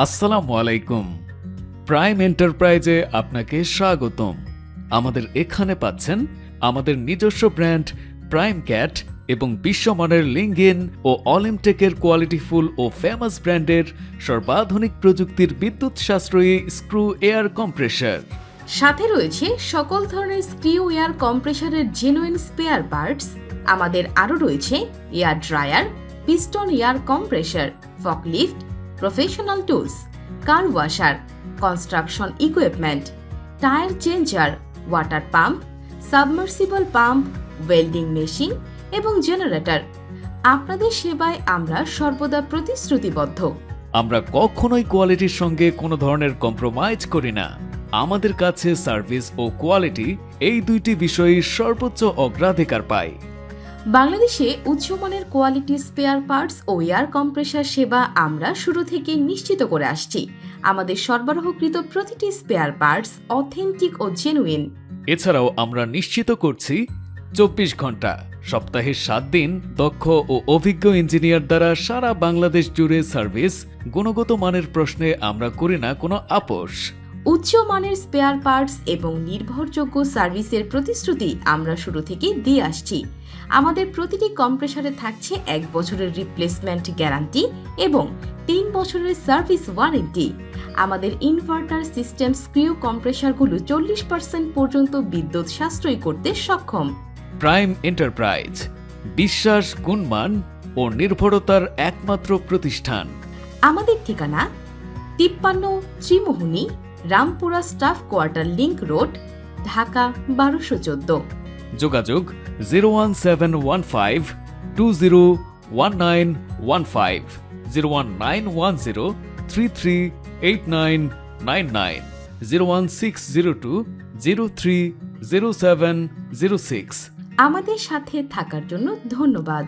আসসালামু আলাইকুম। প্রাইম এন্টারপ্রাইজে আপনাকে স্বাগতম। আমাদের এখানে পাচ্ছেন আমাদের নিজস্ব ব্র্যান্ড প্রাইম ক্যাট এবং বিশ্বমানের লিঙ্গিন ও অলিমটেকের কোয়ালিটিফুল ও ফেমাস ব্র্যান্ডের সর্বাধুনিক প্রযুক্তির বিদ্যুৎ সাশ্রয়ী স্ক্রু এয়ার কম্প্রেসার। সাথে রয়েছে সকল ধরনের স্ক্রিউ এয়ার কম্প্রেসারের জেনুইন স্পেয়ার পার্টস। আমাদের আরও রয়েছে air dryer, piston air compressor, forklift, professional tools, car washer, construction equipment, tyre changer, water pump, submersible pump, welding machine এবং জেনারেটর। আপনাদের সেবায় আমরা সর্বদা প্রতিশ্রুতিবদ্ধ। আমরা কখনোই কোয়ালিটির সঙ্গে কোনো ধরনের কম্প্রোমাইজ করি না। আমাদের কাছে সার্ভিস ও কোয়ালিটি এই দুইটি বিষয়ই সর্বোচ্চ অগ্রাধিকার পায়। বাংলাদেশে উচ্চমানের কোয়ালিটি স্পেয়ার পার্টস ও এয়ার কম্প্রেসার সেবা আমরা শুরু থেকে নিশ্চিত করে আসছি। আমাদের সরবরাহকৃত প্রতিটি স্পেয়ার পার্টস অথেন্টিক ও জেনুইন। এছাড়াও আমরা নিশ্চিত করছি 24 ঘন্টা সপ্তাহে 7 দিন দক্ষ ও অভিজ্ঞ ইঞ্জিনিয়ার দ্বারা সারা বাংলাদেশ জুড়ে সার্ভিস। গুণগত মানের প্রশ্নে আমরা করি না কোনো আপোষ। উচ্চমানের স্পেয়ার পার্টস এবং নির্ভরযোগ্য সার্ভিসের প্রতিশ্রুতি আমরা শুরু থেকে দিয়ে আসছি। আমাদের প্রতিটি কম্প্রেসারে থাকছে 1 বছরের রিপ্লেসমেন্ট গ্যারান্টি এবং 3 বছরের সার্ভিস ওয়ারেন্টি। আমাদের ইনভার্টার সিস্টেম স্ক্রিউ কম্প্রেসারগুলো 40% পর্যন্ত বিদ্যুৎ সাশ্রয় করতে সক্ষম। প্রাইম এন্টারপ্রাইজ, বিশ্বাস, গুণমান ও নির্ভরতার একমাত্র প্রতিষ্ঠান। আমাদের ঠিকানা 53 Trimohoni, Rampura staff quarter link road, Dhaka 1214। যোগাযোগ 01715 201915, 01910 338999, 01602 030706। আমাদের সাথে থাকার জন্য ধন্যবাদ।